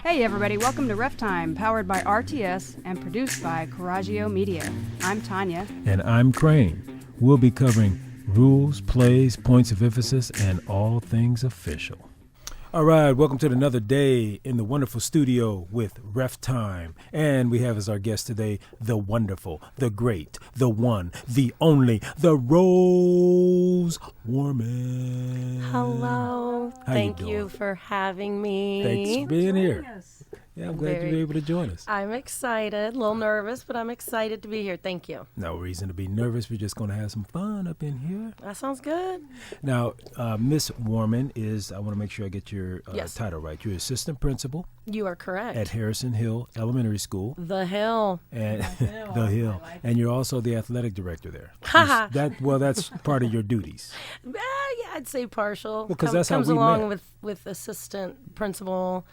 Hey everybody, welcome to RefTime, powered by RTS and produced by Coraggio Media. I'm Tanya. And I'm Crane. We'll be covering rules, plays, points of emphasis, and all things official. All right, welcome to another day in the wonderful studio with RefTime. And we have as our guest today, the wonderful, the great, the one, the only, the Rose Worman. Hello. Thank you for having me. Thanks for being here. Yeah, I'm glad you were able to join us. I'm excited, a little nervous, but I'm excited to be here. Thank you. No reason to be nervous. We're just going to have some fun up in here. That sounds good. Now, Miss Worman is, I want to make sure I get your Yes. title right. You're assistant principal You are correct. at Harrison Hill Elementary School. The Hill. And the Hill. And you're also the athletic director there. Ha That's part of your duties. Yeah, I'd say partial. Because that's how comes we along met. with assistant principal.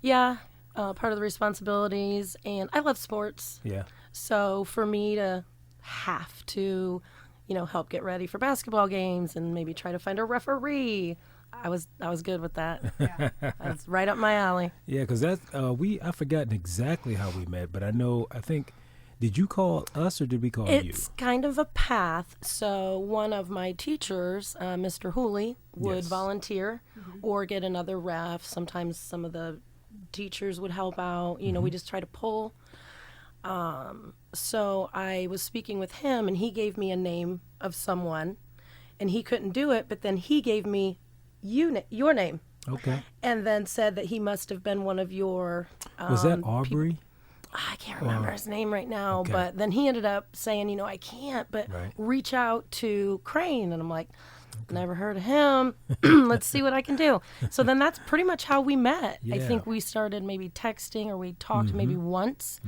Yeah, part of the responsibilities. And I love sports. Yeah. So for me to have to, help get ready for basketball games and maybe try to find a referee, I was good with that. Yeah. That's right up my alley. Yeah, because I've forgotten exactly how we met, but I think, did you call us or did we call you? It's kind of a path. So one of my teachers, Mr. Hooley, would Yes. volunteer or get another ref. Sometimes some of the teachers would help out. We just try to pull. So I was speaking with him, and he gave me a name of someone, and he couldn't do it, but then he gave me your name, Okay. and then said that he must have been one of your Was that Aubrey? I can't remember his name right now, Okay. but then he ended up saying, I can't, but Right. reach out to Crane. And I'm like, never heard of him. Let's see what I can do. So then that's pretty much how we met. I Yeah. think we started maybe texting or we talked maybe once.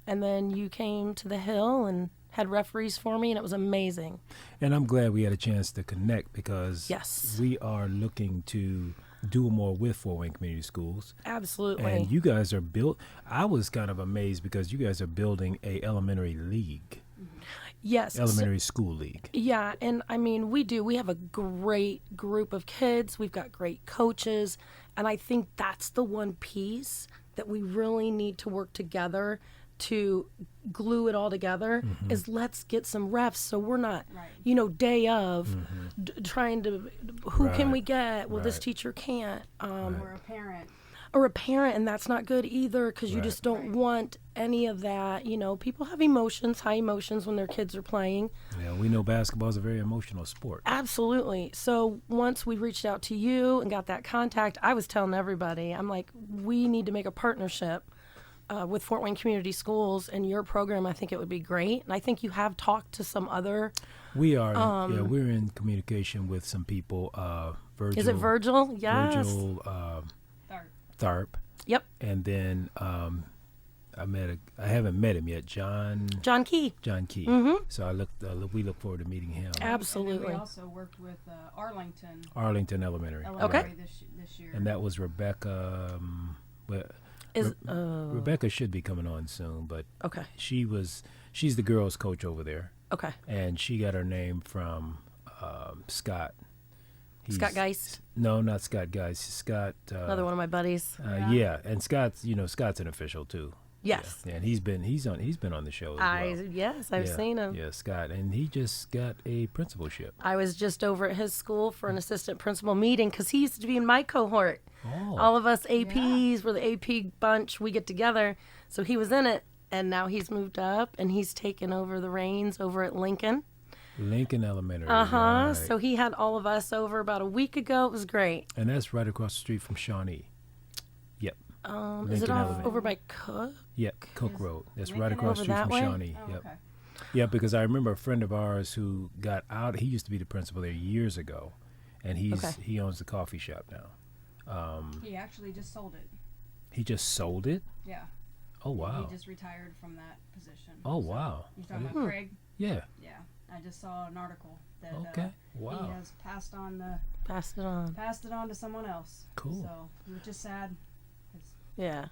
And then you came to the Hill and had referees for me, and it was amazing. And I'm glad we had a chance to connect because Yes. we are looking to do more with Fort Wayne Community Schools. Absolutely. And you guys are I was kind of amazed because you guys are building a elementary league, Yes. elementary school league. Yeah, and I mean, we do. We have a great group of kids. We've got great coaches. And I think that's the one piece that we really need to work together to glue it all together is let's get some refs so we're not, day of trying to, who can we get? Well, this Right. teacher can't. Or a parent. Or a parent, and that's not good either because you Right. just don't want any of that. People have emotions, high emotions when their kids are playing. Yeah, we know basketball is a very emotional sport. Absolutely. So once we reached out to you and got that contact, I was telling everybody, I'm like, we need to make a partnership with Fort Wayne Community Schools and your program. I think it would be great. And I think you have talked to some other. We are, we're in communication with some people. Virgil. Is it Virgil? Yes. Virgil Tharp. Yep. And then I haven't met him yet, John Key. Key. So we look forward to meeting him. And Absolutely. then we also worked with Arlington Arlington Elementary. Elementary this year. And that was Rebecca. Rebecca should be coming on soon, but Okay. she's the girls' coach over there, Okay. and she got her name from Scott. Scott Geist. No, not Scott Geist. Scott. Another one of my buddies. Yeah, and Scott's an official too. Yes. Yeah, and he's been on the show as well. Yes, I've seen him. Yeah, Scott, and he just got a principalship. I was just over at his school for an assistant principal meeting because he used to be in my cohort. Oh. All of us APs were the AP bunch. We get together. So he was in it, and now he's moved up, and he's taken over the reins over at Lincoln. Lincoln Elementary. Right. Right. So he had all of us over about a week ago. It was great. And that's right across the street from Shawnee. Yep. Is it Lincoln off Elementary. over by Cook? Yep, Cook Road. That's right Lincoln across the over street that from way? Shawnee. Oh, Yep. okay. Yeah, because I remember a friend of ours who got out. He used to be the principal there years ago, and he owns the coffee shop now. He actually just sold it. He just sold it. Yeah. Oh wow. He just retired from that position. Oh So, wow. You're talking about Craig? Yeah. Yeah. I just saw an article that Okay. Wow. he has passed Passed it on. it on to someone else. Cool. So, which is sad. 'Cause, Yeah.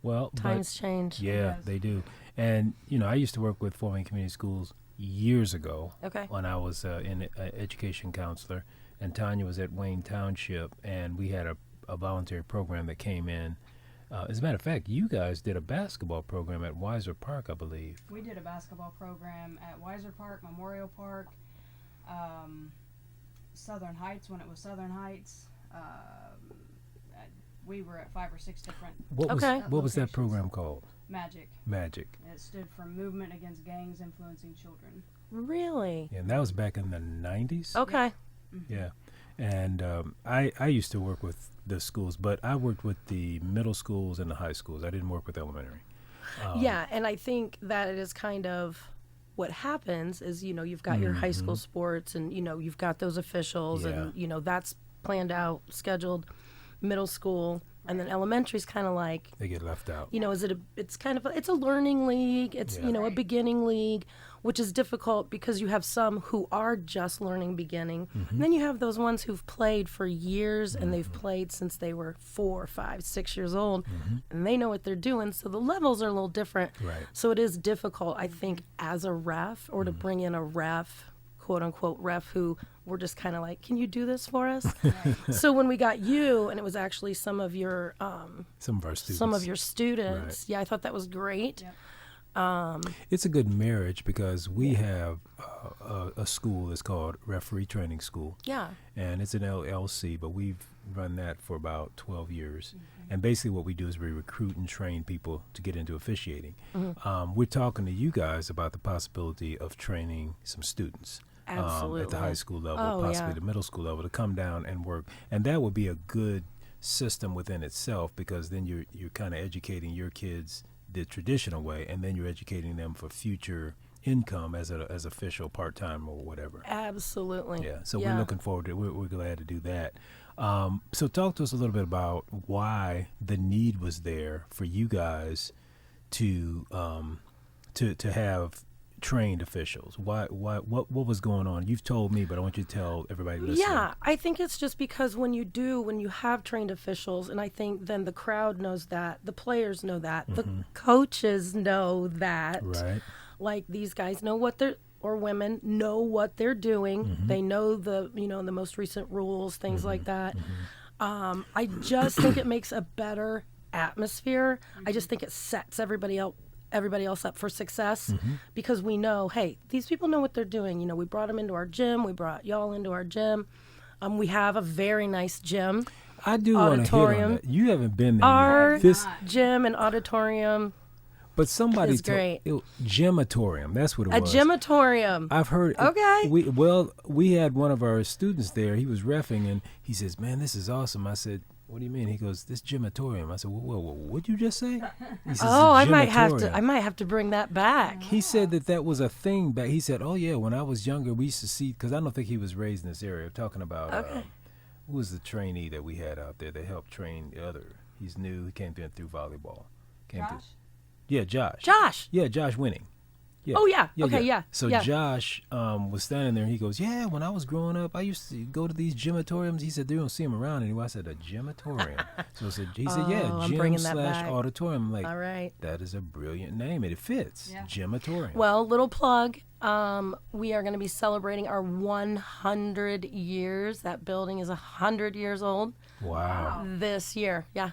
Well, Times change. Yeah, Yes. they do. And I used to work with Fort Wayne Community Schools years ago. Okay. When I was an education counselor, and Tanya was at Wayne Township, and we had a voluntary program that came in As a matter of fact, you guys did a basketball program at Weiser Park, I believe. We did a basketball program at Weiser Park, Memorial Park, Southern Heights when it was Southern Heights. We were at 5 or 6 different. What was that program called? Magic. Magic. It stood for Movement Against Gangs Influencing Children. Really? Yeah, and that was back in the 90s. Okay. Mm-hmm. Yeah. And I used to work with the schools, but I worked with the middle schools and the high schools. I didn't work with elementary. Yeah, and I think that it is kind of what happens is, you've got your high school sports and, you've got those officials and, that's planned out, scheduled. Middle school, and then elementary's kind of like they get left out. It's a learning league. It's a beginning league, which is difficult because you have some who are just learning beginning, and then you have those ones who've played for years and they've played since they were 4, 5, 6 years old, and they know what they're doing. So the levels are a little different. Right. So it is difficult, I think, as a ref or to bring in a ref, quote unquote ref, who we're just kind of like, can you do this for us? So when we got you, and it was actually some of your students, yeah, I thought that was great. Yep. It's a good marriage because we have a school that's called Referee Training School. Yeah. And it's an LLC, but we've run that for about 12 years. And basically what we do is we recruit and train people to get into officiating. We're talking to you guys about the possibility of training some students. Absolutely. At the high school level, possibly the middle school level, to come down and work. And that would be a good system within itself, because then you're kind of educating your kids the traditional way, and then you're educating them for future income as official part-time or whatever. Absolutely. Yeah. So we're looking forward to it. We're glad to do that. So talk to us a little bit about why the need was there for you guys to have trained officials. What was going on? You've told me, but I want you to tell everybody listening. Yeah, I think it's just because when you have trained officials, and I think then the crowd knows that, the players know that, the coaches know that. Right. Like, these guys know what they're, or women know what they're doing. They know the most recent rules, things like that. I just think it makes a better atmosphere. I just think it sets everybody else up for success, because we know, hey, these people know what they're doing. We brought them into our gym. We brought y'all into our gym. We have a very nice gym. I do want to hit on that. You haven't been there Our yet. gym and auditorium. But somebody is great. Gymatorium, that's what it was. A gymatorium. I've heard. Okay. We had one of our students there. He was reffing, and he says, "Man, this is awesome." I said, "What do you mean?" He goes, "This gymatorium." I said, "Well, what'd you just say?" He says, I might have to bring that back. He said that was a thing back. He said, "Oh yeah, when I was younger, we used to see." Because I don't think he was raised in this area. I'm talking about who was the trainee that we had out there that helped train the other. He's new. He came through volleyball. Josh? Yeah, Josh. Josh. Yeah, Josh Winning. Yeah. Oh, yeah. Okay, yeah. So yeah. Josh was standing there, and he goes, "Yeah, when I was growing up, I used to go to these gymatoriums." He said, "They don't see them around anymore." I said, "A gymatorium?" He said, "Yeah, gym/auditorium." I'm like, all right. That is a brilliant name, and it fits. Yeah. Gymatorium. Well, little plug. We are going to be celebrating our 100 years. That building is 100 years old. Wow. This year. Yeah.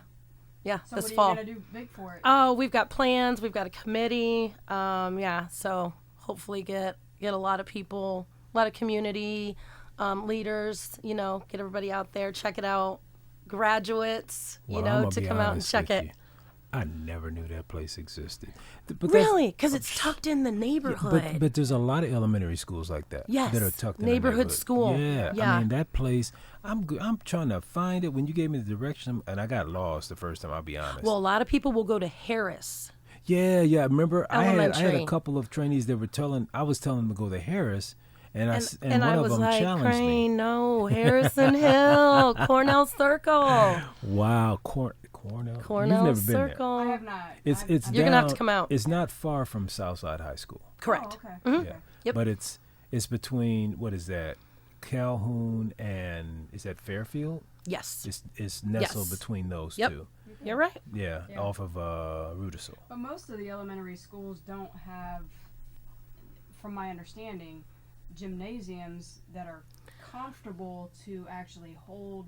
Yeah, So this what fall. are you going to do big for it? Oh, we've got plans. We've got a committee. So hopefully get a lot of people, a lot of community leaders, get everybody out there, check it out. Graduates, to come out and check it. I never knew that place existed. Really? Because it's tucked in the neighborhood. Yeah, but there's a lot of elementary schools like that. Yes. That are tucked in the neighborhood school. Yeah. Yeah. I mean, that place, I'm trying to find it. When you gave me the direction, and I got lost the first time, I'll be honest. Well, a lot of people will go to Harris. Yeah. Remember, I had Elementary. a couple of trainees that I was telling them to go to Harris, and one I of was them like, challenged me. Crane, no, Harrison Hill, Cornell Circle. Wow, Cornell. Cornell You've never been Circle. I have not. It's You're going to have to come out. It's not far from Southside High School. Correct. Oh, okay. Yeah. Yep. But it's between, what is that? Calhoun and, is that Fairfield? Yes. It's nestled Yes. between those Yep. two. You're right. Yeah, Yeah. off of Rudisill. But most of the elementary schools don't have, from my understanding, gymnasiums that are comfortable to actually hold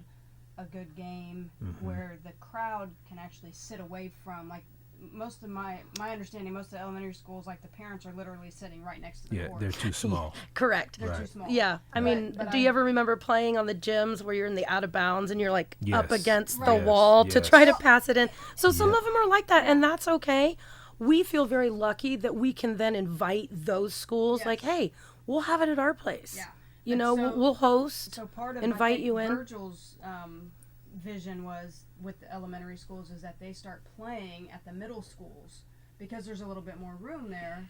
a good game where the crowd can actually sit away from, like, most of my understanding, most of the elementary schools, like, the parents are literally sitting right next to the court. They're too small. Correct. They're too small. Yeah. I mean, do you ever remember playing on the gyms where you're in the out of bounds and you're like up against the wall to try to pass it in? So some of them are like that, and that's okay. We feel very lucky that we can then invite those schools, like, hey, we'll have it at our place. Yeah. You know, we'll host, so part of invite you in. Virgil's vision was with the elementary schools is that they start playing at the middle schools because there's a little bit more room there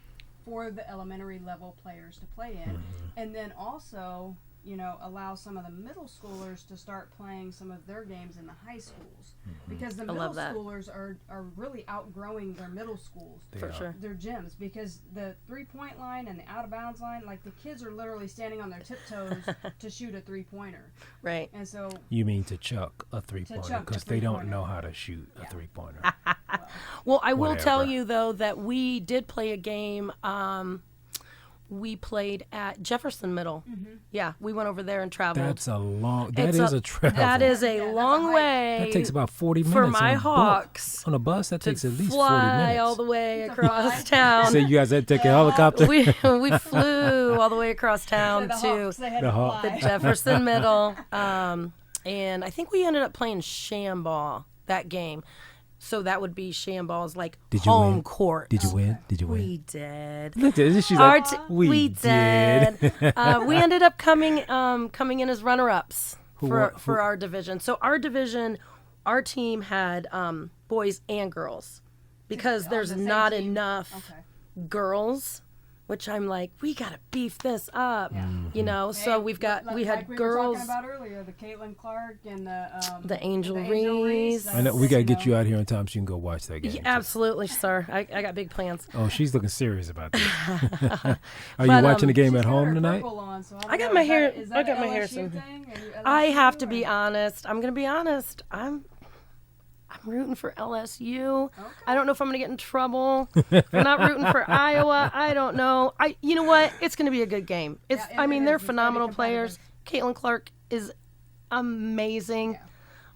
for the elementary level players to play in. And then also, you know, allow some of the middle schoolers to start playing some of their games in the high schools because the middle schoolers are really outgrowing their middle schools, their gyms, because the 3-point line and the out of bounds line, like, the kids are literally standing on their tiptoes to shoot a 3-pointer. Right. And so you mean to chuck a 3-pointer because they don't know how to shoot a 3-pointer. Well, I will tell you though that we did play a game. We played at Jefferson Middle. Yeah, we went over there and traveled. That is a travel. That is a long way. That takes about 40 minutes. For my Hawks. On a bus, that takes at least 40 fly minutes. all the way across town. So you guys had to take a helicopter? We flew all the way across town to the Jefferson Middle. And I think we ended up playing Shamball that game. So that would be Shamball's, like, home court. Did you win? Did you win? We did. Look at this. She's like, we did. We ended up coming in as runner-ups for our division. So our division, our team had boys and girls because there's not enough girls. Which I'm like, we gotta beef this up, you know. Hey, so we had girls. We were talking about earlier, the Caitlin Clark and the Angel Reese. I know we gotta get you out here in time so you can go watch that game. Yeah, absolutely, sir. I got big plans. Oh, she's looking serious about this. Are you watching the game at home tonight? I got my hair. I got my hair. I have to be honest. I'm gonna be honest. I'm rooting for LSU. Okay. I don't know if I'm going to get in trouble. If I'm not rooting for Iowa, I don't know. You know what? It's going to be a good game. I mean, they're phenomenal players. Caitlin Clark is amazing.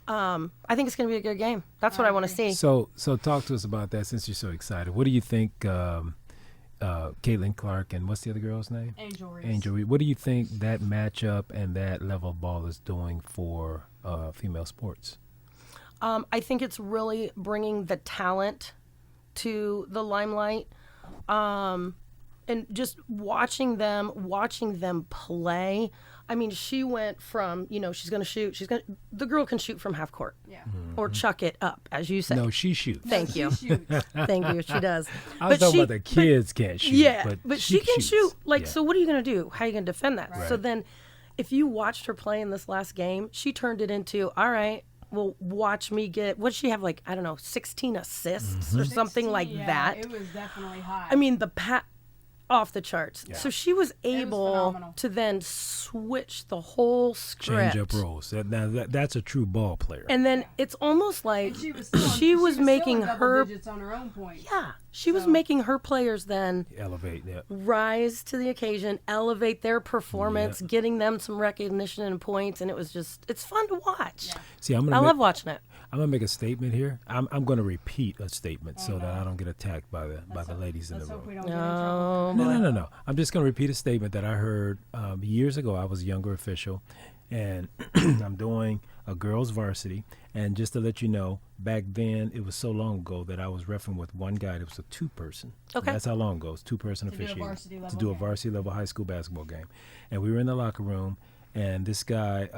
Yeah. I think it's going to be a good game. That's what I want to see. So talk to us about that since you're so excited. What do you think, Caitlin Clark and what's the other girl's name? Angel Reese. What do you think that matchup and that level of ball is doing for female sports? I think it's really bringing the talent to the limelight, and just watching them play. I mean, she went from, you know, she's going to shoot. The girl can shoot from half court, or chuck it up, as you said. No, she shoots. Thank you. Thank you. She does. I was talking about the kids can't shoot. Yeah, but she can shoot. Like, so what are you going to do? How are you going to defend that? Right. So then, if you watched her play in this last game, she turned it into, all right, well, watch me get, what did she have, like, I don't know, 16 assists or something like that. It was definitely high. I mean, off the charts. Yeah. So she was able to then switch the whole script. Change up roles. That's a true ball player. And then it's almost like she was making her digits on her own point. Yeah. She was making her players then elevate, rise to the occasion, elevate their performance, getting them some recognition and points, and it's fun to watch. Yeah. See, I love watching it. I'm gonna make a statement here. I'm gonna repeat a statement so that I don't get attacked by the ladies in the room. No. I'm just gonna repeat a statement that I heard years ago. I was a younger official, and I'm doing a girls' varsity. And just to let you know, back then it was so long ago that I was refereeing with one guy. It was a 2-person. Okay, and that's how long ago. It was 2-person officiating to do a varsity level high school basketball game. And we were in the locker room. And this guy,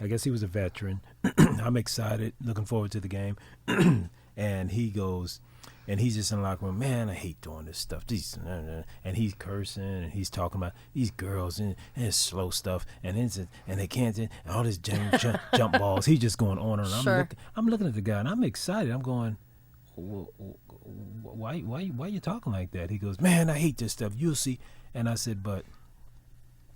I guess he was a veteran. I'm excited, looking forward to the game. And he goes, and he's just in the locker room, man, I hate doing this stuff. And he's cursing, and he's talking about these girls, and it's slow stuff, and they can't, and all this jump balls. He's just going on and on. Sure. I'm looking at the guy, and I'm excited. I'm going, why are you talking like that? He goes, man, I hate this stuff. You'll see. And I said, but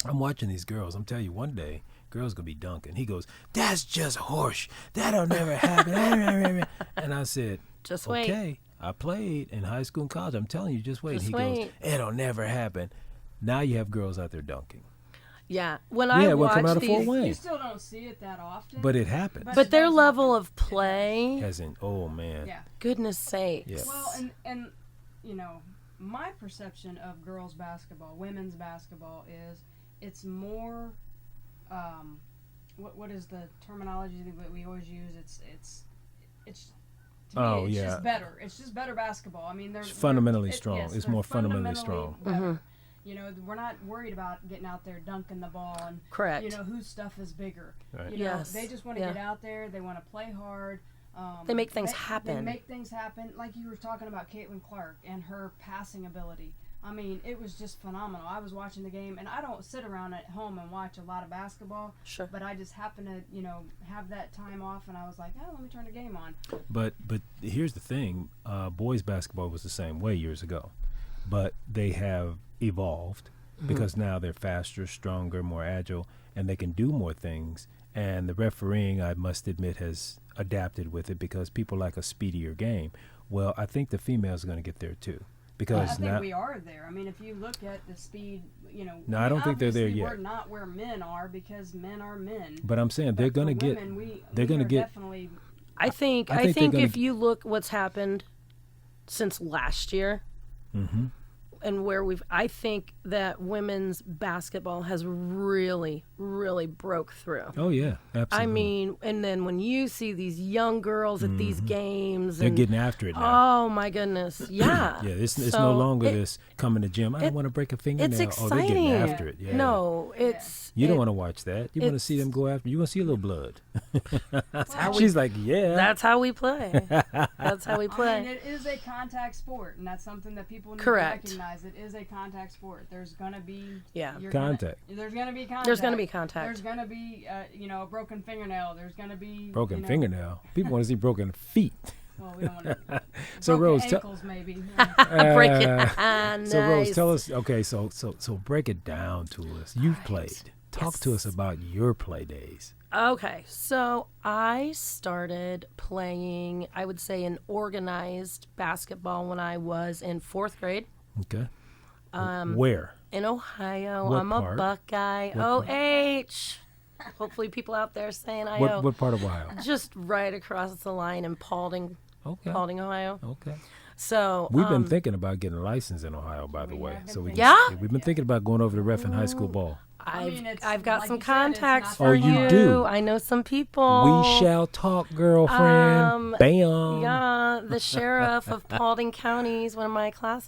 I'm watching these girls. I'm telling you, one day, girls gonna be dunking. He goes, that's just horse. That'll never happen. And I said, just wait. Okay, I played in high school and college. I'm telling you, just wait. He goes, it'll never happen. Now you have girls out there dunking. Yeah. When I we'll come watch out of Fort these, Wayne. You still don't see it that often. But it happens. but their does level happen. of play, As in, oh man. Yeah. goodness sakes. Yeah. Well, and you know, my perception of girls basketball, women's basketball is it's more. What is the terminology that we always use? It's. To me, it's just better. It's just better basketball. I mean, they're fundamentally strong. Yes, It's they're more fundamentally strong. better. You know, we're not worried about getting out there dunking the ball and Correct. you know whose stuff is bigger. Right. You know, Yes. they just want to get out there. They want to play hard. They make things happen. They make things happen. Like you were talking about Caitlin Clark and her passing ability. I mean, it was just phenomenal. I was watching the game, and I don't sit around at home and watch a lot of basketball. Sure. But I just happened to, you know, have that time off, and I was like, oh, let me turn the game on. But here's the thing: boys basketball was the same way years ago, but they have evolved because now they're faster, stronger, more agile, and they can do more things. And the refereeing, I must admit, has adapted with it because people like a speedier game. Well, I think the females are going to get there too. Because I think now we are there. I mean, if you look at the speed, you know. No, I don't think they're there obviously yet. We're not where men are because men are men. But I'm saying they're But going to for get. women, they're we going to are get. Definitely. I think they're gonna if you look what's happened since last year, Mm-hmm. and where I think that women's basketball has really, really broke through. Oh yeah, absolutely. I mean, and then when you see these young girls at these games, they're and, getting after it now. oh my goodness, yeah. Yeah, it's no So longer it- this coming to gym. I don't want to break a fingernail. It's Oh, they're exciting. getting after it. Yeah. No, it's You don't want to watch that. You want to see it's- them go after. You want to see a little blood. Well, She's like, yeah. That's how we play. That's how we I mean, play. it is a contact sport, and that's something that people need Correct. to recognize. It is a contact sport. There's gonna be Yeah. Contact. There's gonna be contact. There's gonna be contact. There's gonna be you know, a broken fingernail. There's gonna be Broken you know, fingernail. People want to see broken feet. Well, we don't want to. So broken Rose, ankles maybe. Break it. Nice. so Rose, tell us. Okay, so break it down to us. You've played. Talk to us about your play days. Okay, so I started playing, I would say, an organized basketball when I was in 4th grade Okay. Where? in Ohio. What I'm part? a Buckeye. What part? OH. Hopefully people out there saying IO. What part of Ohio? Just right across the line in Paulding, Okay. Ohio. Okay. So We've been thinking about getting a license in Ohio, by the We way. have been So we thinking Yeah? we've been thinking about going over to ref and high school ball. I've got like some you said, it's contacts not for Oh, you you. do? I know some people. We shall talk, girlfriend. Bam. Yeah, the sheriff of Paulding County is one of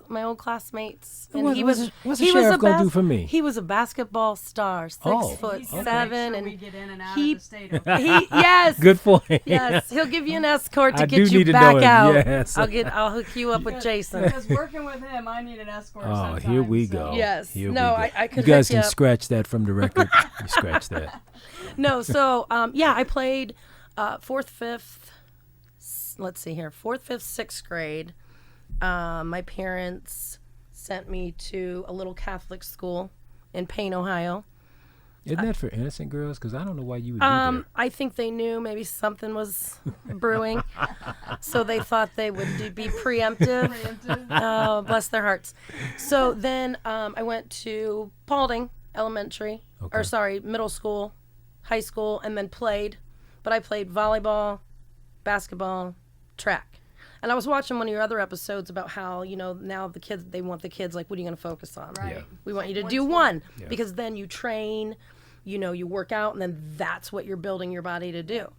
my old classmates, and What- he what's was the- what's the he was sheriff a gonna do for me? He was a basketball star, 6'7", He's gonna make sure and we get in and out he- of the state. Okay? yes, Good point. yes, he'll give you an escort to I get do you need to back know him, out. yes. I'll hook you up with Jason. Because working with him, I need an escort. Oh, sometimes, here we so- go. Yes. Here No, we go. I could You guys hook you can up. scratch that from the record. You scratch that. No, so yeah, I played 4th, 5th. Let's see here, 4th, 5th, 6th grade. My parents sent me to a little Catholic school in Payne, Ohio. Isn't that for innocent girls? Because I don't know why you would do that. I think they knew maybe something was brewing, so they thought they would be preemptive. Preemptive. Oh, bless their hearts. So then I went to Paulding Elementary, Okay. or sorry, middle school, high school, and then played. But I played volleyball, basketball, track. And I was watching one of your other episodes about how, you know, now they want the kids, like, what are you going to focus on? Right. Yeah. We want you to What's do what? one, Yeah. because then you train, you know, you work out, and then that's what you're building your body to do.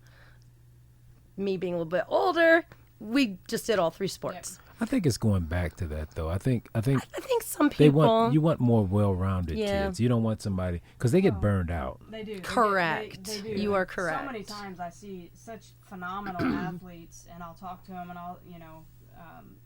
Me being a little bit older, we just did all 3 sports. I think it's going back to that, though. I think I think some they people. you want more well-rounded Yeah. kids. You don't want somebody because they get burned out. They do. Correct. They do. You are So many correct. times I see such phenomenal athletes, and I'll talk to them, and I'll, you know,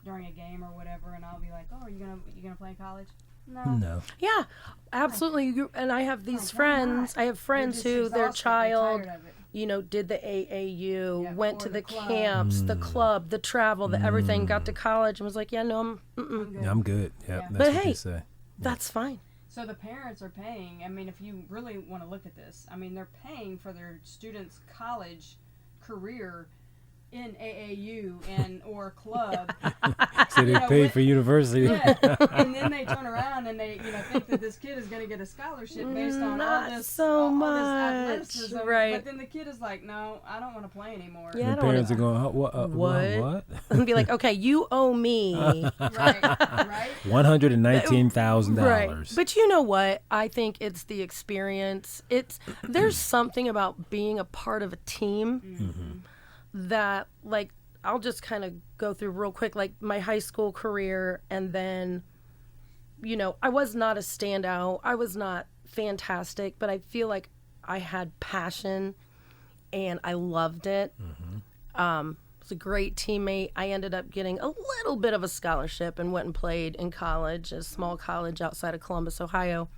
during a game or whatever, and I'll be like, "Oh, are you gonna play in college?" No. No. Yeah, absolutely. And I have these why friends. not? I have friends They're who just their exhausted. child, They're tired of it. you know, did the AAU, Yeah, went or to the the club. camps, the club, the travel, the everything, got to college and was like, yeah, no, Yeah, I'm good. Yep, Yeah. that's But what hey, they say. that's fine. So the parents are paying. I mean, if you really want to look at this, I mean, they're paying for their students' college career in AAU and or club. So they paid for university. Yeah, and then they turn around and they think that this kid is going to get a scholarship based on Not all this so all much, this athleticism. right. But then the kid is like, no, I don't want to play anymore. Yeah, I The don't parents are wanna- going, what? And be like, okay, you owe me. Right. $119,000. Right. But you know what? I think it's the experience. There's something about being a part of a team that, like, I'll just kind of go through real quick, like my high school career. And then, I was not a standout. I was not fantastic, but I feel like I had passion and I loved it. Was a great teammate. I ended up getting a little bit of a scholarship and went and played in college, a small college outside of Columbus, Ohio.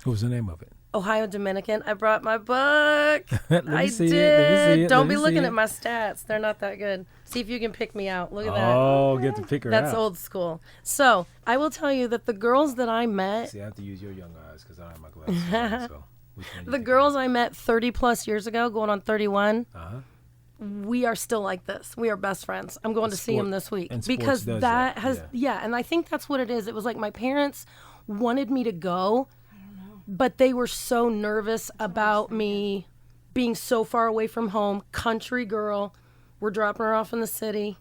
What was the name of it? Ohio Dominican. I brought my book. Let me I see did. it. Let me see it. Don't Let be me looking see at it. my stats. They're not that good. See if you can pick me out. Look at that. Oh, get to pick her That's out. old school. So I will tell you that the girls that I met, See, I have to use your young eyes because I don't have my glasses on, so which one you the think girls I met 30 plus years ago, going on 31, Uh-huh. we are still like this. We are best friends. I'm going to see sport- him this week and sports because does that that, has, and I think that's what it is. It was like my parents wanted me to go, but they were so nervous about me being so far away from home. Country girl, we're dropping her off in the city.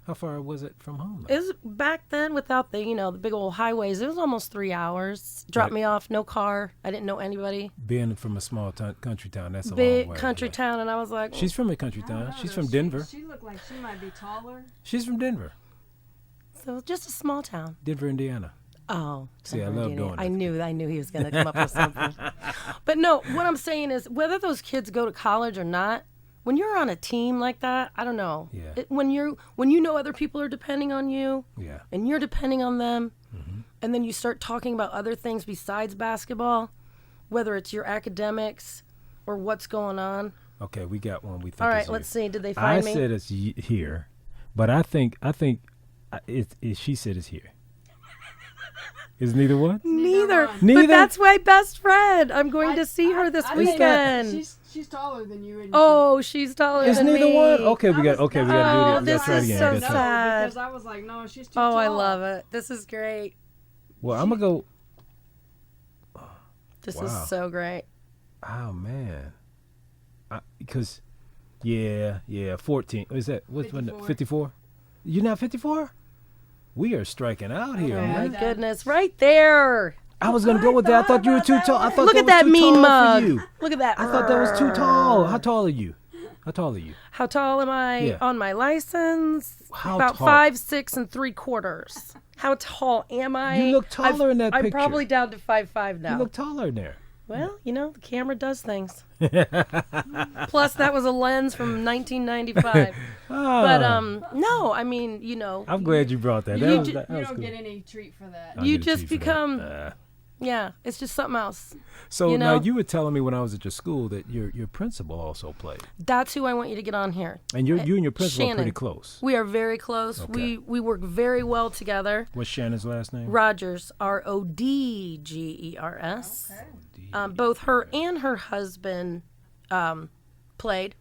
How far was it from home? though? It was back then without the, the big old highways. It was almost 3 hours. Dropped Right. me off, no car. I didn't know anybody. Being from a small country town, that's a long Big way. country yeah. town, and I was like, She's from a country I don't town. know, She's though. from Denver. She looked like she might be taller. She's from Denver. so just a small town. Denver, Indiana. Oh, See, I Denver, love Indiana. doing that. I knew he was going to come up with something. But no, what I'm saying is, whether those kids go to college or not, when you're on a team like that, I don't know. Yeah. When you know other people are depending on you, Yeah. and you're depending on them, Mm-hmm. and then you start talking about other things besides basketball, whether it's your academics or what's going on. Okay, we got one. We think. All is right, you. let's see. Did they I find me? said it's here, but I think she said it's here. Is neither one? Neither. one. Neither? But that's my best friend. I'm going to see her this I think weekend. She's taller than you. And Oh, she's taller Is than neither me. one? Okay, we got. was- Okay, we Oh, got to do it. this Let's try it is again. so Let's try it. sad. Because I was like, no, she's too Oh, tall. I love it. This is great. Well, I'm gonna go. This Wow. is so great. Oh man, because 14. Is that what's 54. 54? You're not 54? We are striking out here, Okay. Oh, my man. goodness, right there. I was gonna go with that. I thought you were too tall. I thought Look that at was that too mean tall mug. for you. Look at that. I thought that was too tall. How tall are you? How tall are you? How tall am I Yeah. on my license? How About tall? 5, 6 3/4. How tall am I? You look taller in that I'm picture. probably down to 5'5" now. You look taller in there. Well, the camera does things. Plus, that was a lens from 1995. But no, I mean, I'm glad you brought that. You That was, ju- that You was don't cool. get any treat for that. I'll you get a just treat for that. become, yeah, it's just something else. So you now know? you were telling me when I was at your school that your principal also played, That's who I want you to get on here. and you and your principal are Shannon. pretty close. We are very close. Okay. We work very well together. What's Shannon's last name? Rodgers, Rodgers. Okay. Both her and her husband played.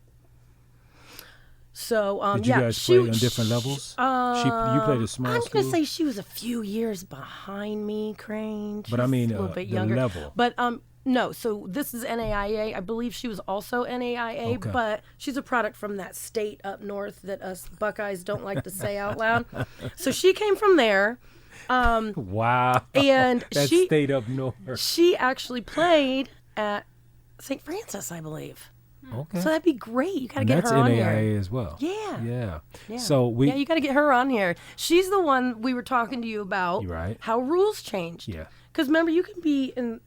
So Did you yeah, guys play on different levels? You played a small I'm school. gonna say she was a few years behind me, Crane. But I She's mean, a little bit the younger. level. But no. So this is NAIA. I believe she was also NAIA, Okay. but she's a product from that state up north that us Buckeyes don't like to say out loud. So she came from there. Wow. And that she- stayed up north. She actually played at St. Francis, I believe. Okay. So that'd be great. You gotta And get that's her on NAIA here. as well. Yeah. Yeah. Yeah. So we. Yeah, you got to get her on here. She's the one we were talking to you about. You're right. How rules changed. Yeah. Because remember, you can be in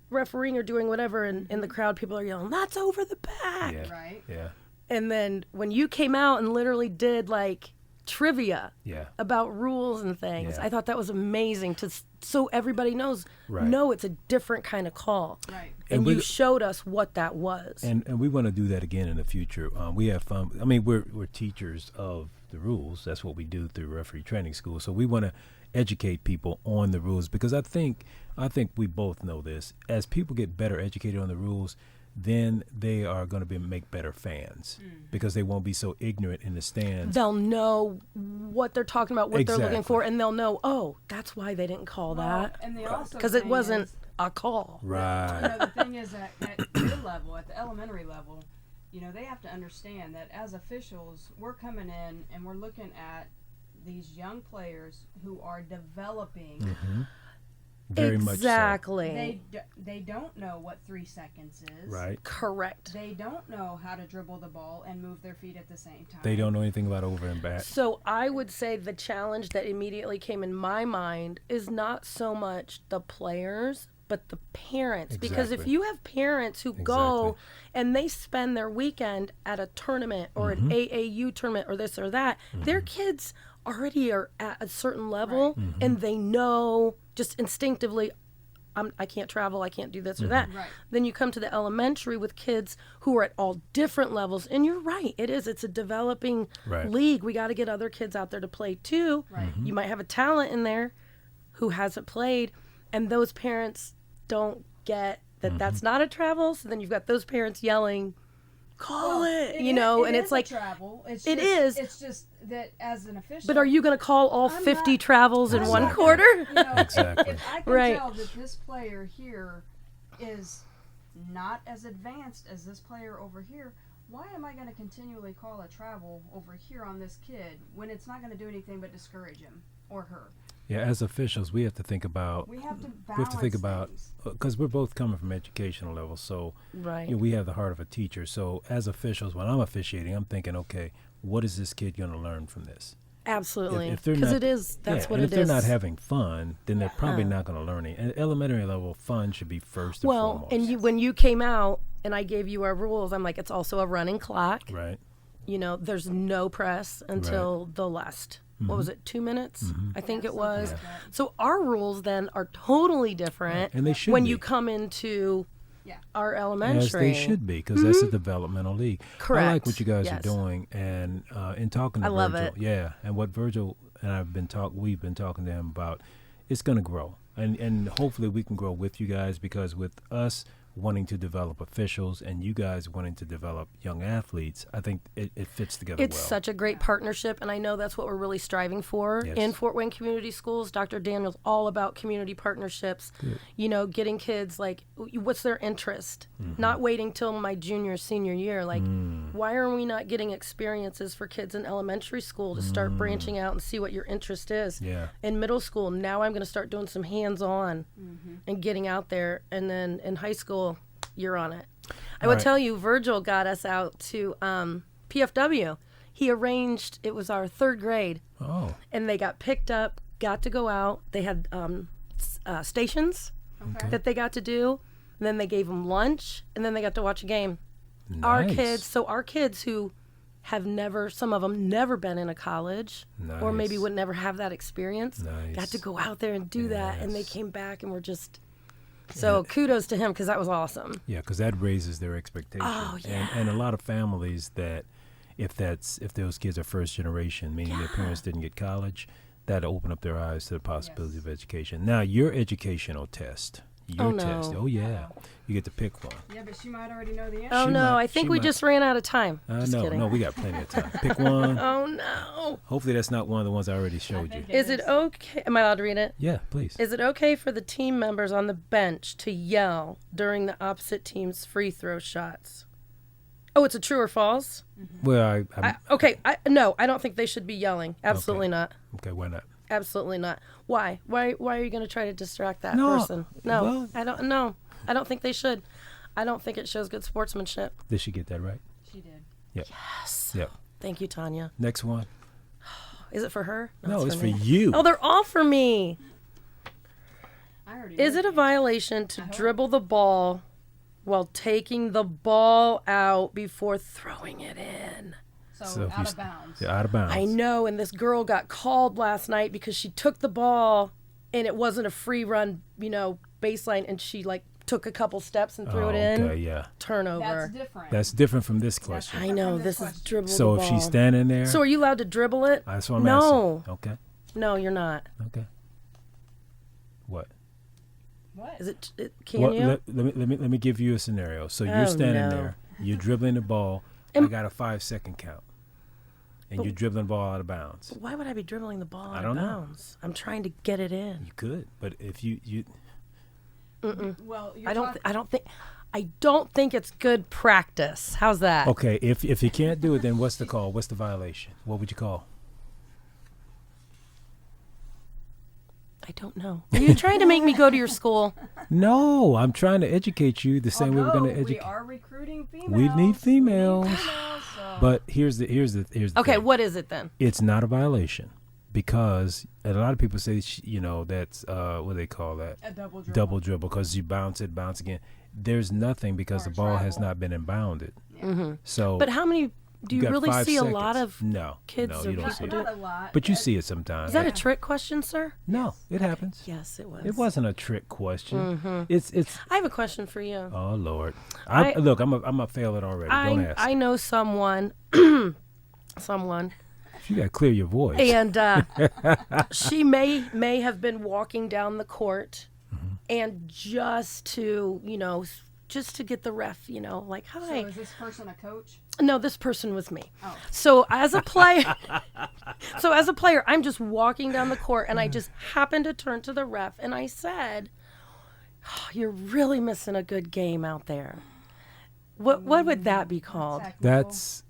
refereeing or doing whatever, and in the crowd, people are yelling, "That's over the back!" Yeah. Right. Yeah. And then when you came out and literally did like trivia Yeah. about rules and things, Yeah. I thought that was amazing. So everybody knows. Right. No, it's a different kind of call. Right. And we- you showed us what that was. And we want to do that again in the future. We have fun. I mean, we're teachers of the rules. That's what we do through referee training school. So we want to educate people on the rules because I think we both know this. As people get better educated on the rules, then they are going to make better fans because they won't be so ignorant in the stands. They'll know what they're talking about, what they're looking for, Exactly. and they'll know, oh, that's why they didn't call that. And the also Because it thing wasn't is, a call. Right. the thing is that at your level, at the elementary level, they have to understand that as officials, we're coming in and we're looking at these young players who are developing. Mm-hmm. Very much so. Exactly. They don't know what 3 seconds is. Right. Correct. They don't know how to dribble the ball and move their feet at the same time. They don't know anything about over and back. So I would say the challenge that immediately came in my mind is not so much the players, but the parents. Because if Exactly. you have parents who go and they spend their weekend at a tournament or an AAU tournament or this or that, their kids already are at a certain level and they know just instinctively, I can't travel, I can't do this or that. Right. Then you come to the elementary with kids who are at all different levels. And you're right, it's a developing Right. league. We got to get other kids out there to play too. Right. You might have a talent in there who hasn't played, and those parents don't get that that's not a travel. So then you've got those parents yelling, call it, and it's like, travel. It's it just, is. It's just that as an official. but are you going to call all I'm 50 not- travels in I'm one not- quarter? Exactly. If I can Right. tell that this player here is not as advanced as this player over here, why am I going to continually call a travel over here on this kid when it's not going to do anything but discourage him or her? Yeah, as officials, we have to think about. We have to balance We have to think about things. because we're both coming from educational levels, so Right. we have the heart of a teacher. So as officials, when I'm officiating, I'm thinking, okay, what is this kid going to learn from this? Absolutely. If they're Because not- it is, that's yeah, what and it if they're is. not having fun, then they're probably Uh-huh. not going to learn it. At elementary level, fun should be first and Well, foremost. and when you came out and I gave you our rules, I'm like, it's also a running clock. Right. There's no press until the last, what was it, 2 minutes? I think it was. like that. So our rules then are totally different And they should when be. you come into Yeah. our elementary. As they should be, because that's a developmental league. I like Correct. what you guys are Yes. doing, and in talking to I love Virgil, it. yeah, and what Virgil and we've been talking to him about, it's going to grow, and hopefully we can grow with you guys, because with us wanting to develop officials and you guys wanting to develop young athletes, I think it fits together It's well. such a great partnership, and I know that's what we're really striving for Yes. in Fort Wayne Community Schools. Dr. Daniel's all about community partnerships, getting kids, like, what's their interest? Not waiting till my junior, senior year. Like, why are we not getting experiences for kids in elementary school to start branching out and see what your interest is? Yeah. In middle school, now I'm going to start doing some hands-on and getting out there, and then in high school, you're on it. I All would right. tell you, Virgil got us out to PFW. He arranged, it was our 3rd grade, Oh, and they got picked up, got to go out. They had stations Okay. that they got to do, and then they gave them lunch, and then they got to watch a game. Our nice. kids who have never, some of them never been in a college, or maybe Nice. would never have that experience, Nice. got to go out there and do that, and they Yes. came back and were just... So kudos to him, because that was awesome. Yeah, because that raises their expectation. Oh, yeah. And a lot of families that, if those kids are first generation, meaning their parents didn't get college, that'll open up their eyes to the possibility of education. Now, your educational test, your Oh, no. test, oh yeah, you get to pick one. Yeah, but she might already know the answer. Oh She no, might- I think she we might. just ran out of time. Just No, kidding. no, we got plenty of time. Pick one. Oh no. Hopefully, that's not one of the ones I already showed you. think Is it okay? Am I allowed to read it? Yeah, please. Is it okay for the team members on the bench to yell during the opposite team's free throw shots? Oh, it's a true or false? Well, I'm No, I don't think they should be yelling. Absolutely Okay. not. okay. Why not? Absolutely not. Why? Why are you going to try to distract that No, person? No, well- I don't. No, I don't think they should. I don't think it shows good sportsmanship. Did she get that right? She did. Yep. Yes. Yep. Thank you, Tanya. Next one. Is it for her? No, it's for me. you. Oh, they're all for me. I already Is know it a the answer. violation to dribble the ball while taking the ball out before throwing it in? So if out you of bounds. You're out of bounds. I know, and this girl got called last night because she took the ball and it wasn't a free run, baseline, and she took a couple steps and threw it in. Okay, yeah. Turnover. That's different. That's different from this question. I know, from this this is question. dribble So the if ball. she's standing there, So are you allowed to dribble it? that's what I'm No. asking. Okay. No, you're not. Okay. What? What? Is can Well, you? let me give you a scenario. So you're Oh, standing no. there, you're dribbling the ball. I got a 5-second count, and you're dribbling the ball out of bounds. Why would I be dribbling the ball I out don't of know. bounds? I'm trying to get it in. You could, but if you Well, I don't think it's good practice. How's that? okay, if you can't do it, then what's the call? What's the violation? What would you call? I don't know. Are you trying to make me go to your school? No, I'm trying to educate you the same way we're going to we educate. are recruiting females. We need females. So. But here's the Okay, thing. what is it then? It's not a violation because a lot of people say that's what do they call that? A double dribble. Double dribble because you bounce again. There's nothing because Or the ball has travel. not been inbounded. Yeah. So, But how many do you got really 5 see seconds. a lot of no kids No, are you don't not- see it. Not a lot. But you see it sometimes. Is that a Yeah. trick question, sir? No, it happens. Yes, it was. It wasn't a trick question. It's. I have a question for you. Oh Lord! I- Look, I'm a fail it already. Don't ask. I know someone, someone, You gotta clear your voice. and she may have been walking down the court, and just to get the ref, like, So hi. is this person a coach? No, this person was me. Oh. So as a player, I'm just walking down the court, and I just happened to turn to the ref, and I said, oh, "You're really missing a good game out there." What would that be called? Technical.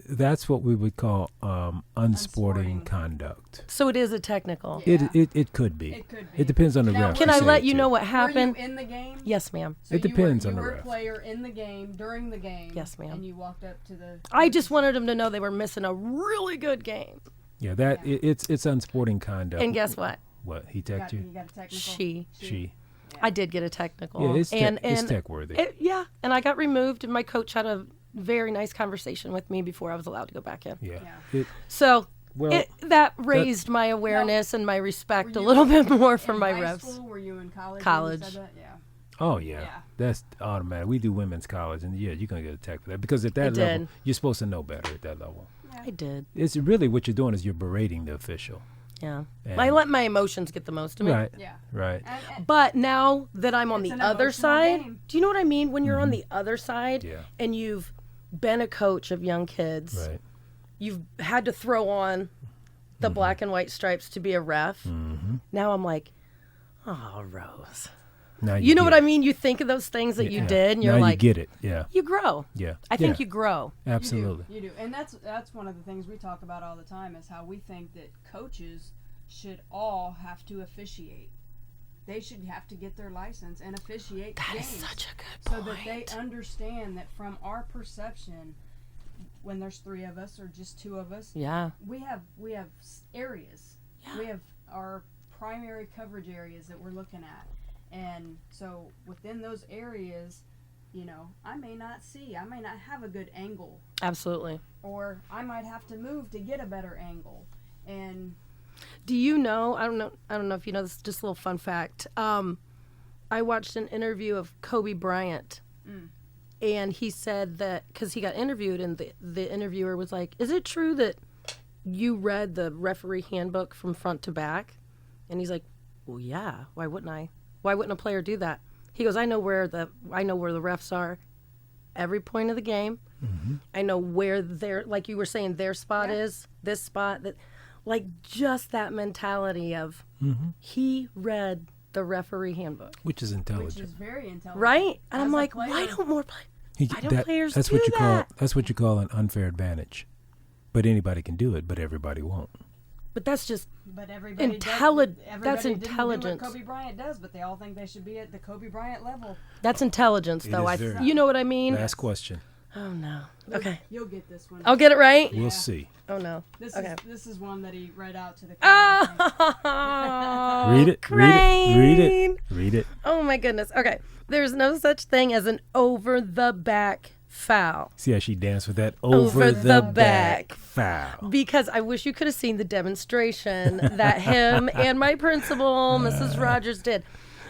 That's what we would call unsporting Unsporting. conduct. So it is a technical. Yeah. It could be. It could be. It depends on the Now, ref. Can who I say let it you to. know what Were happened? you in the game? Yes, ma'am. So It depends you on were, the you were ref. a player in the game during the game. Yes, ma'am. And you walked up to the. I just wanted them to know they were missing a really good game. Yeah, it's unsporting conduct. And guess what? What he You teched got, you? you got a technical. She. I did get a technical. Yeah, it's and tech worthy. yeah, and I got removed, and my coach had a very nice conversation with me before I was allowed to go back in. Yeah. Yeah. So Well, that raised my awareness and my respect a little bit more for in my high refs. School, were you in college? when you College. said that? Yeah. Oh yeah. Yeah. That's automatic. We do women's college, and yeah, you're gonna get attacked for that because at that I level, did. you're supposed to know better at that level. I did. It's really what you're doing is you're berating the official. Yeah. And- I let my emotions get the most of me. Right. Yeah. Right. And But now that I'm on It's the an other emotional side, game. do you know what I mean? When you're on the other side Yeah. and you've been a coach of young kids, Right. you've had to throw on the black and white stripes to be a ref. Now I'm like, oh, Rose. Now You know get what it. I mean? You think of those things that you Yeah. did, and you're now like, you get it. Yeah. you grow. Yeah. I think Yeah. you grow. Absolutely. You do, and that's one of the things we talk about all the time is how we think that coaches should all have to officiate. They should have to get their license and officiate That is games such a good so point. that they understand that from our perception, when there's 3 of us or just 2 of us, Yeah. we have areas. Yeah. We have our primary coverage areas that we're looking at. And so within those areas, I may not have a good angle, Absolutely. or I might have to move to get a better angle. And Do you know? I don't know if you know this. Just a little fun fact. I watched an interview of Kobe Bryant, and he said that because he got interviewed, and the interviewer was like, "Is it true that you read the referee handbook from front to back?" And he's like, "Well, yeah. Why wouldn't I? Why wouldn't a player do that?" He goes, I know where the refs are every point of the game. I know where their, like you were saying, their spot is, this spot, that, like, just that mentality of he read the referee handbook, Which is which intelligent. is very intelligent. right? And As I'm a like, why player- don't more why don't players that's do what you that? That's what you call an unfair advantage. But anybody can do it, but everybody won't. But that's just But everybody that's didn't do intelligence. what Kobe Bryant does, but they all think they should be at the Kobe Bryant level. that's intelligence, It though. is very- You know what I mean? Last question. Oh no. Okay, You'll get this one. I'll get it right. We'll Yeah. see. Oh no. This Okay. is one that he read out to the crowd. Oh, Read it. Crane. Read it. Read it. Oh my goodness. Okay. There's no such thing as an over the back foul. See how she danced with that Over the back. foul. Because I wish you could have seen the demonstration that him and my principal, Mrs. Rogers, did.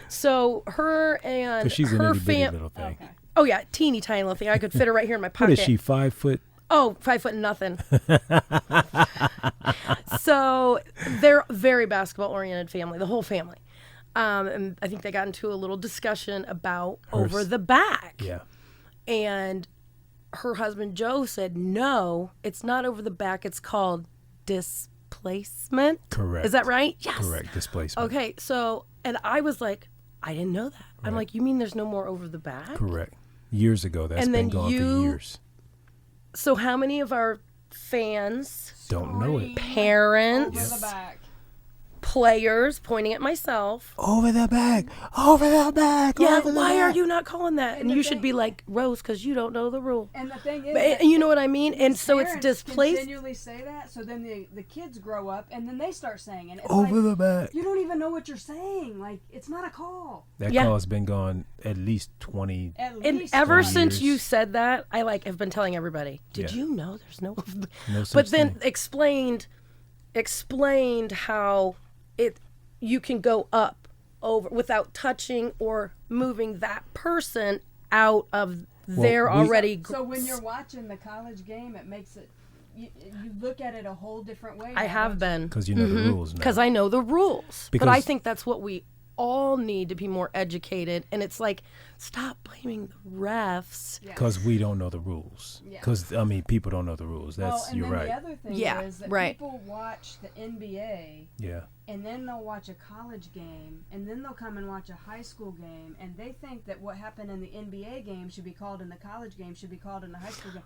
So her and Because she's an her itty bitty fam. little thing. Okay. Oh yeah, teeny tiny little thing. I could fit her right here in my What pocket. is she, 5 foot? Oh, 5 foot nothing. So they're a very basketball oriented family, the whole family. And I think they got into a little discussion about Hers. over the back. Yeah. And her husband, Joe, said, no, it's not over the back. It's called displacement. Correct. Is that right? Yes. Correct. Displacement. Okay. So, and I was like, I didn't know that. Right. I'm like, you mean there's no more over the back? Correct. Years ago. That's And been then gone for years. So how many of our fans, Don't know it. Scream parents, over the back. players, pointing at myself, Over the back. Over the back. yeah, over the why are back. you not calling that? And the you should thing- be like, Rose, because you don't know the rule. And the thing is, But, that you know what I mean? And so it's parents displaced. continually say that, so then the kids grow up and then they start saying it. It's Over like, the back. you don't even know what you're saying. Like, it's not a call. That Yeah. call's been gone at least 20. At And least ever 20 since you years. said that, I have been telling everybody, did Yeah. you know there's no No such but then thing. explained how you can go up over without touching or moving that person out of their we- already So when you're watching the college game, it makes it. You look at it a whole different way. I now, have don't you? been Because you know the rules now. because I know the rules. But I Because- think that's what we all need to be more educated. And it's like, stop blaming the refs. Yeah. Because we don't know the rules. Yeah. Because, people don't know the rules. That's, and you're then right. the other thing Yeah, is that right. people watch the NBA Yeah. and then they'll watch a college game and then they'll come and watch a high school game and they think that what happened in the NBA game should be called in the college game should be called in the high school game.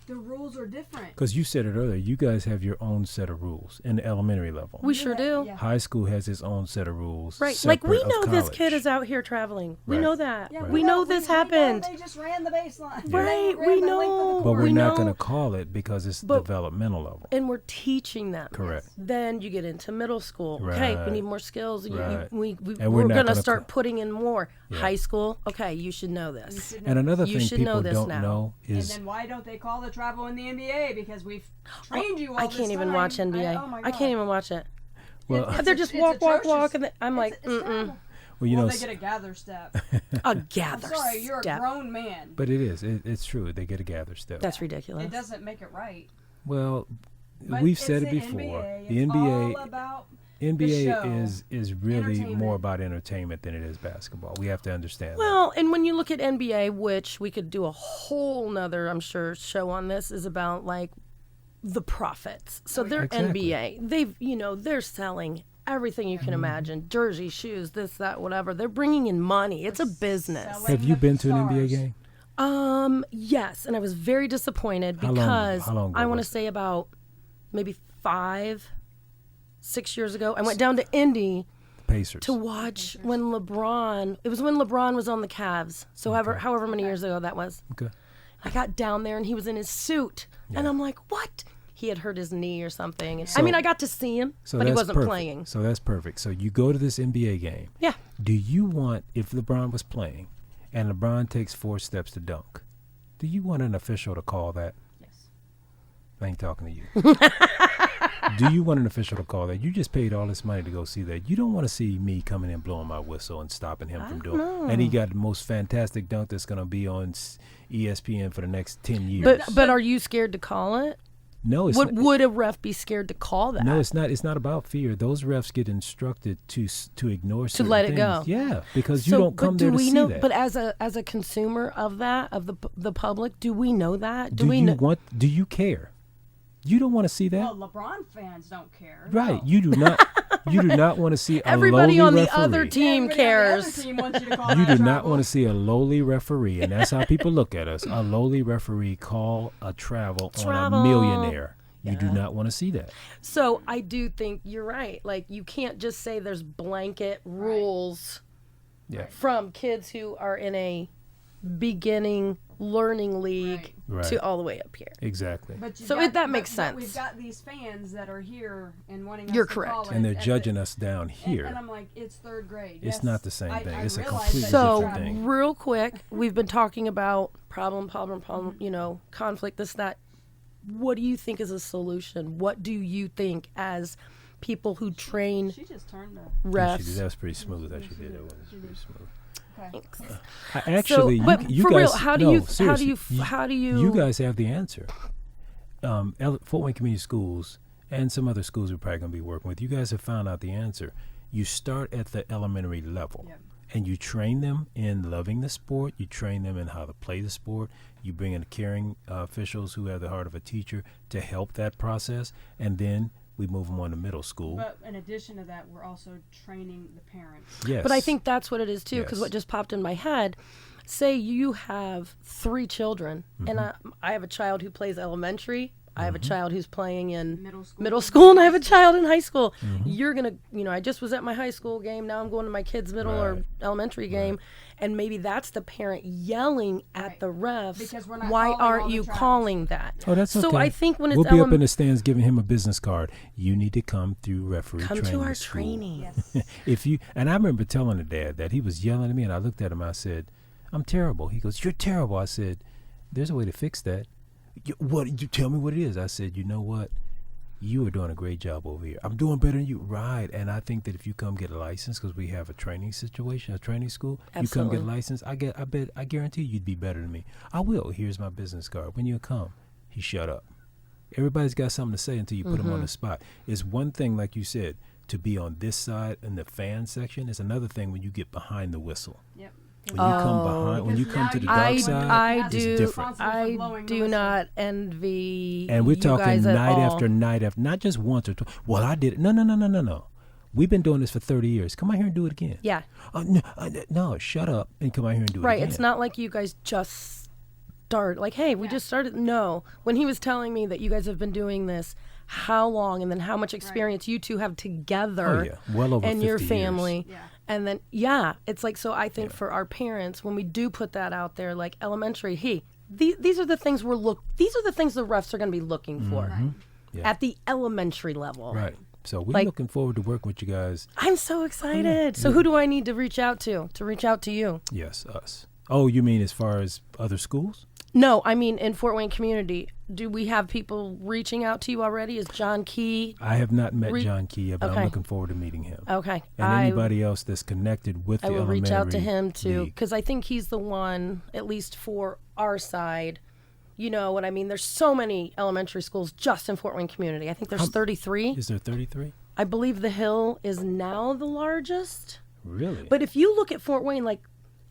The rules are different. Because you said it earlier, you guys have your own set of rules in the elementary level. We sure do. Yeah. High school has its own set of rules. Right. Like, we separate of know this kid college. is out here traveling. We Right. know that. Yeah, Right. We know this happened. They just ran the baseline. Yeah. They Right, ran we the length of the know. But court. we're We not know. going to call it because it's But- developmental level. And we're teaching them. Correct. Then you get into middle school. Okay, we Right. need more skills. Right. We, And we're we're not going to gonna start co- putting in more. Yeah. High school, okay, you should know this. And another You thing should know people this don't now. know And is then why don't they call the travel in the NBA? Because we've trained you all I this can't even time. watch NBA. Oh my I God. can't even watch it. well, They're just It's walk, atrocious. and I'm like, It's terrible. well, you Well, know, they get a gather step. a I'm gather sorry, you're step. a grown man. but it is. It's true. They get a gather step. That's ridiculous. It doesn't make it right. Well, But we've it's said it the before. NBA. The It's NBA, all about NBA show, is really entertainment. more about entertainment than it is basketball. We have to understand Well, and when you look at NBA, which we could do a whole nother, I'm sure, show on this, is about like the profits. So they're Exactly. NBA. They're selling everything you can imagine. Jersey, shoes, this, that, whatever. They're bringing in money. It's a business. that. selling Have you the been to an NBA stars. game? Yes, and I was very disappointed How long- because how long ago I want to was it? say about maybe 6 years ago. I went down to Indy Pacers. to watch when LeBron. It was when LeBron was on the Cavs. So however many years ago that was. Okay. I got down there and he was in his suit, and Yeah. I'm like, what? He had hurt his knee or something. And, So- I mean, I got to see him, So but he that's wasn't perfect. playing. So that's perfect. So you go to this NBA game. Yeah. Do you want, if LeBron was playing and LeBron takes 4 steps to dunk, do you want an official to call that? Yes. I ain't talking to you. Do you want an official to call that? You just paid all this money to go see that. You don't want to see me coming in blowing my whistle and stopping him from doing it. And he got the most fantastic dunk that's going to be on ESPN for the next 10 years. But are you scared to call it? no, it's not. Would a ref be scared to call that? No, it's not. It's not about fear. Those refs get instructed to ignore certain let it things. go. Yeah, because you So, don't come but there do to we see know? that. But as a consumer of that, of the public, do we know that? do we you know? want? Do you care? You don't want to see that, Well, LeBron fans don't care. right? No. You do not. You do not want to see a Everybody lowly on the referee. other team Everybody on the other cares. team wants you to call You that do not travel. want to see a lowly referee, and that's how people look at us. A lowly referee call a travel on Travel. a millionaire. You do not want to see that. So I do think you're right. Like, you can't just say there's blanket rules Yeah, from kids who are in a beginning learning league Right. to all the way up here. exactly. But you So got- that makes but sense. We've got these fans that are here and wanting You're us to correct. call it, And they're the- judging us down here. And I'm like, it's third grade. It's Yes, not the same I thing. It's a realize completely that So, different thing. real quick, we've been talking about problem, conflict, this, that. What do you think is a solution? What do you think as people who train She just turned the. Yeah, she did. refs? That was pretty smooth. That she did. It was pretty smooth. Okay. Thanks. Actually, So, but you for guys, real, how do no, you seriously, you guys have the answer. Fort Wayne Community Schools and some other schools we're probably going to be working with. You guys have found out the answer. you start at the elementary level. Yep. And you train them in loving the sport. You train them in how to play the sport. You bring in caring officials who have the heart of a teacher to help that process. And then we move them on to middle school. But in addition to that, we're also training the parents. Yes. But I think that's what it is too, because Yes. what just popped in my head, say you have 3 children, and I have a child who plays elementary, I have a child who's playing in middle school, and I have a child in high school. You're going to, I just was at my high school game, now I'm going to my kid's middle or elementary game, and maybe that's the parent yelling at the refs, Because we're not why calling all aren't the you travels. calling that? Oh, that's okay. So I think when it's we'll be up in the stands giving him a business card. You need to come through referee come training to our school. training. Yes. And I remember telling the dad that he was yelling at me, and I looked at him. I said, "I'm terrible." He goes, "You're terrible." I said, "There's a way to fix that." What? You tell me what it is. I said, "You know what? You are doing a great job over here. I'm doing better than you." Right. And I think that if you come get a license, because we have a training situation, a training school, Absolutely. you come get a license, I guarantee you'd be better than me. I will. Here's my business card. When you come, he shut up. Everybody's got something to say until you put them on the spot. It's one thing, like you said, to be on this side in the fan section. It's another thing when you get behind the whistle. Yep. When you come behind, when you come to the dark I side, it's different. Responsible for blowing the do whistle. not envy And we're you talking guys at night all. after night after, not just once or twice. Well, I did it. No. We've been doing this for 30 years. Come out here and do it again. Yeah. No, shut up and come out here and do it Right. again. It's not like you guys just start. Like, hey, we just started. No. When he was telling me that you guys have been doing this, how long and then how much experience you two have together Oh, yeah. Well over and your 50 years. family. Yeah. And then, it's like, so I think for our parents, when we do put that out there, like elementary, these are the things these are the things the refs are going to be looking for Yeah. at the elementary level. Right. So we're Like- looking forward to working with you guys. I'm so excited. So who do I need to reach out to reach out to you? Yes, us. Oh, you mean as far as other schools? No, I mean in Fort Wayne community. Do we have people reaching out to you already? Is John Key? I have not met John Key yet, but Okay. I'm looking forward to meeting him. Okay. And anybody else that's connected with I the will elementary reach out to him too, league. because I think he's the one, at least for our side. You know what I mean? There's so many elementary schools just in Fort Wayne community. I think there's 33. Is there 33? I believe the Hill is now the largest. Really? But if you look at Fort Wayne, like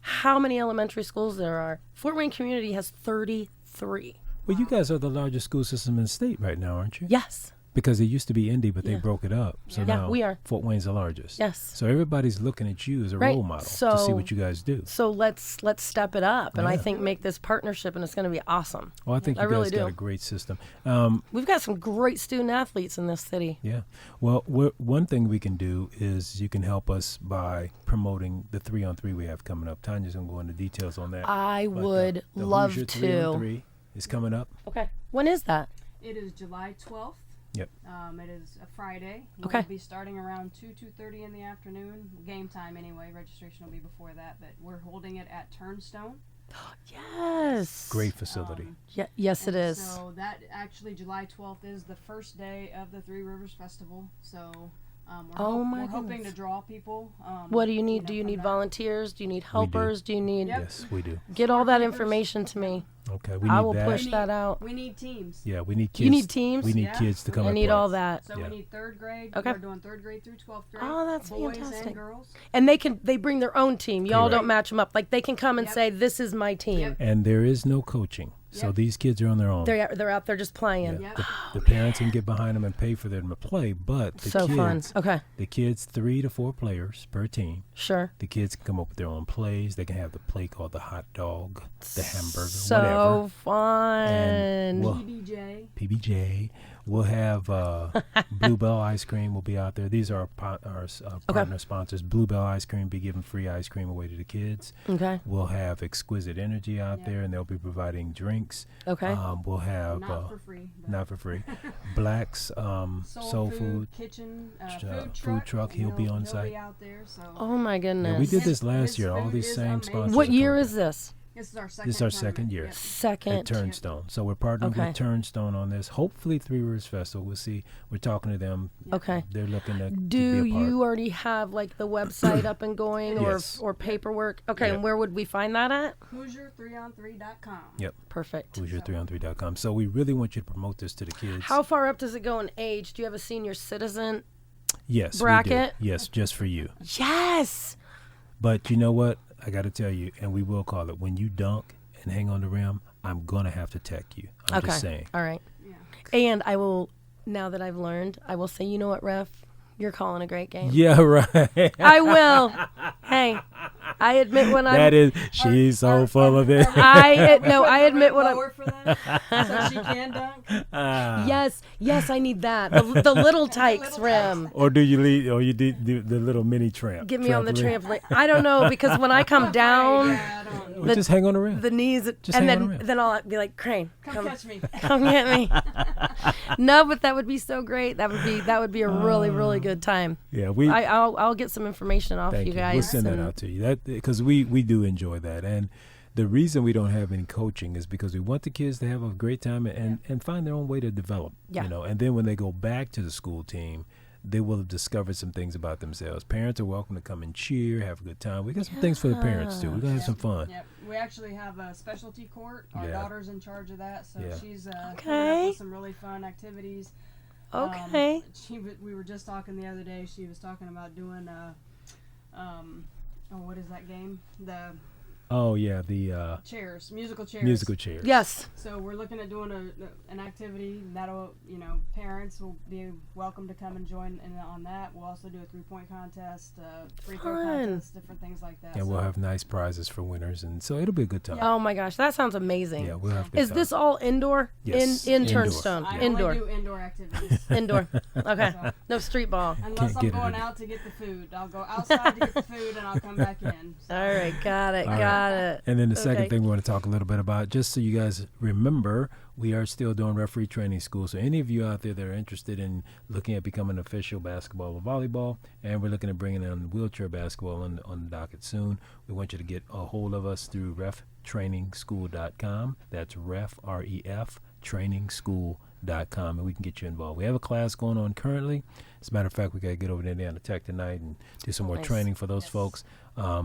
how many elementary schools there are, Fort Wayne community has 33. Well, you guys are the largest school system in the state right now, aren't you? Yes. Because it used to be Indy, but they broke it up. So Yeah, now we are. Fort Wayne's the largest. Yes. So everybody's looking at you as a Right. role model to see So- what you guys do. So let's step it up, and I Yeah. think make this partnership, and it's going to be awesome. Well, I think I you really guys got do. a great system. We've got some great student athletes in this city. Yeah. Well, one thing we can do is you can help us by promoting the 3-on-3 we have coming up. Tanya's going to go into details on that. I But, would the love Hoosier to. 3-on-3 is coming up. Okay. When is that? It is July 12th. Yep. It is a Friday. Okay. We'll be starting around 2:30 in the afternoon. Game time anyway. Registration will be before that, but we're holding it at Turnstone. Yes. Great facility. Yes, it And is. So that actually July 12th is the first day of the Three Rivers Festival. So we're hoping goodness. to draw people. What do you need? Do know, you from need that. volunteers? Do you need helpers? Do you need Yep. Yes, we do. get all that information to me? Okay, we I need will that. push that out. We need teams. Yeah, we need kids. You need teams? We need Yeah. kids to come I and need play. all that. So Yeah. we need third grade. Okay. We're doing third grade through 12th grade. Oh, that's boys fantastic. and girls. And they bring their own team. Y'all Correct. don't match them up. Like they can come and Yep. say, "This is my team." Yep. And there is no coaching. So Yep. these kids are on their own. They're out there just playing. Yeah. Yep. The parents can get behind them and pay for them to play, but the So kids, fun. Okay, the kids, 3 to 4 players per team. sure. The kids can come up with their own plays. They can have the play called the hot dog, the hamburger, So whatever. fun. And we'll- PBJ. PBJ. We'll have Bluebell Ice Cream will be out there. These are our partner sponsors. Bluebell Ice Cream be giving free ice cream away to the kids. Okay. We'll have Exquisite Energy out Yeah. there, and they'll be providing drinks. Okay. We'll have Not for free. but not for free. Black's Soul Food. Kitchen, food truck, he'll be on site. Be out there, so. Oh my goodness. Yeah, we did this His- last his year. All food these is same amazing. sponsors. What are year coming is back. this? This is our second. This is our tournament. second year. Yep. Second. At Turnstone. So we're partnering Okay. with Turnstone on this. Hopefully, Three Rivers Festival. We'll see. We're talking to them. Okay. They're looking to Do be a part. you already have like the website up and going Yes. or paperwork? Okay, Yep. and where would we find that at? Hoosier3on3.com. Yep. Perfect. Hoosier3on3.com. So we really want you to promote this to the kids. How far up does it go in age? Do you have a senior citizen Yes, bracket? We do. Yes, just for you. Yes. But you know what? I got to tell you, and we will call it, when you dunk and hang on the rim, I'm going to have to tech you. I'm just saying. All right. Yeah. And I will, now that I've learned, I will say, you know what, Ref? You're calling a great game. Yeah, right. I will. Hey, I admit when I'm. That is, she's so full of it. I admit when I'm. Lower for them, so she can dunk. Yes, I need that. The little tykes rim. Or do you lead? Or you do the little mini tramp? Get me on the trampoline. I don't know, because when I come down, Yeah, I don't. Or just hang on the rim. the knees, Just and hang on the rim. then I'll be like, Crane, Come catch me. come get me. No, but that would be so great. That would be a really, really good time. Yeah, I'll get some information off thank you you. guys. We'll send that and- out to you. That because we do enjoy that, and the reason we don't have any coaching is because we want the kids to have a great time and find their own way to develop. Yeah. You know, and then when they go back to the school team, they will have discovered some things about themselves. Parents are welcome to come and cheer, have a good time. We got some things for the parents too. We're gonna have some fun. Yep. We actually have a specialty court. Our Yeah. daughter's in charge of that, so Yeah. she's coming Okay. up with some really fun activities. Okay. We were just talking the other day. She was talking about doing what is that game? The Oh yeah, the chairs, musical chairs. musical chairs. Yes. So we're looking at doing an activity that'll, parents will be welcome to come and join in on that. We'll also do a 3-point contest, free throw Fun. contest, different things like that. And we'll have nice prizes for winners, and so it'll be a good time. Oh my gosh, that sounds amazing. Yeah, we'll have. a good Is time. this all indoor? Yes. In Indoor. Turnstone. I Indoor. only do indoor activities. Indoor. Okay. So, No street ball. unless Can't I'm get it going in. out to get the food. I'll go outside to get the food and I'll come back in. So, All right. Got it. All Got it. And then the second Okay. thing we want to talk a little bit about, just so you guys remember, we are still doing referee training school. So any of you out there that are interested in looking at becoming official basketball or volleyball, and we're looking at bringing in wheelchair basketball on the docket soon, we want you to get a hold of us through reftrainingschool.com. That's REF trainingschool.com, and we can get you involved. We have a class going on currently. As a matter of fact, we got to get over to Indiana Tech tonight and do some more Nice. training for those Yes. folks.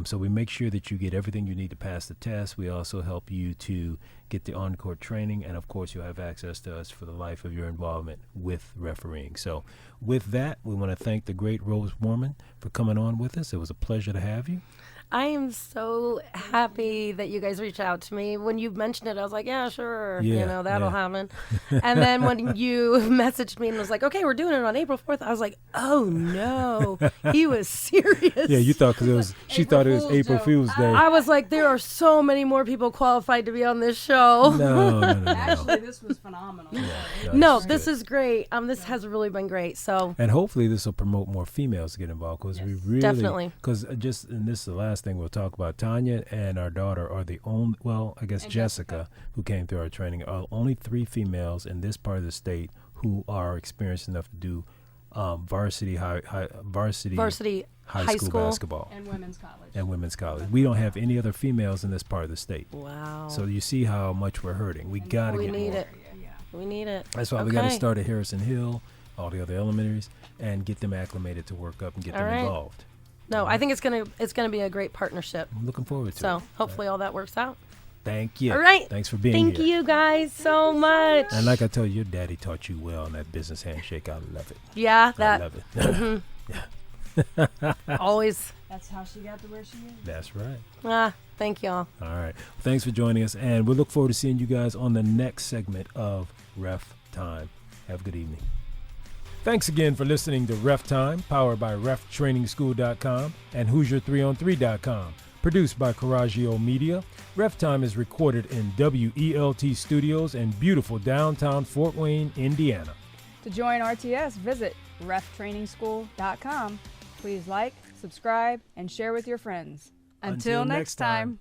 So we make sure that you get everything you need to pass the test. We also help you to get the on-court training, and of course you'll have access to us for the life of your involvement with refereeing. So with that, we want to thank the great Rose Worman for coming on with us. It was a pleasure to have you. I am so happy that you guys reached out to me. When you mentioned it, I was like, yeah, sure. Yeah, That'll yeah. happen. And then when you messaged me and was like, okay, we're doing it on April 4th, I was like, oh, no. He was serious. Yeah, you thought because she thought it was April April Fool's Fool's Day. I was like, there are so many more people qualified to be on this show. No. actually, this was phenomenal. No, is this good. is great. This has really been great. So And hopefully this will promote more females to get involved, because we Yes. really, Definitely. because and this is the last thing we'll talk about. Tanya and our daughter are the only, well, I guess And Jessica, who came through our training, are only 3 females in this part of the state who are experienced enough to do varsity high school basketball And women's college. and women's college. We don't have any other females in this part of the state. wow. So you see how much we're hurting. We got to we get need more. it. We need it. That's why we got to Okay. start at Harrison Hill, all the other elementaries, and get them acclimated to work up and get All them right. involved. No, I think it's gonna be a great partnership. I'm looking forward to So it. hopefully all that works out. Thank you. All right. Thanks for being Thank here. you guys so much. And like I told you, your daddy taught you well on that business handshake. I love it. Yeah, I that love it. always. That's how she got to where she is. That's right. Thank y'all. All right. Thanks for joining us, and we look forward to seeing you guys on the next segment of Ref Time. Have a good evening. Thanks again for listening to Ref Time, powered by RefTrainingschool.com and Hoosier3on3.com. Produced by Coraggio Media, Ref Time is recorded in WELT Studios in beautiful downtown Fort Wayne, Indiana. To join RTS, visit reftrainingschool.com. Please like, subscribe, and share with your friends. Until next time.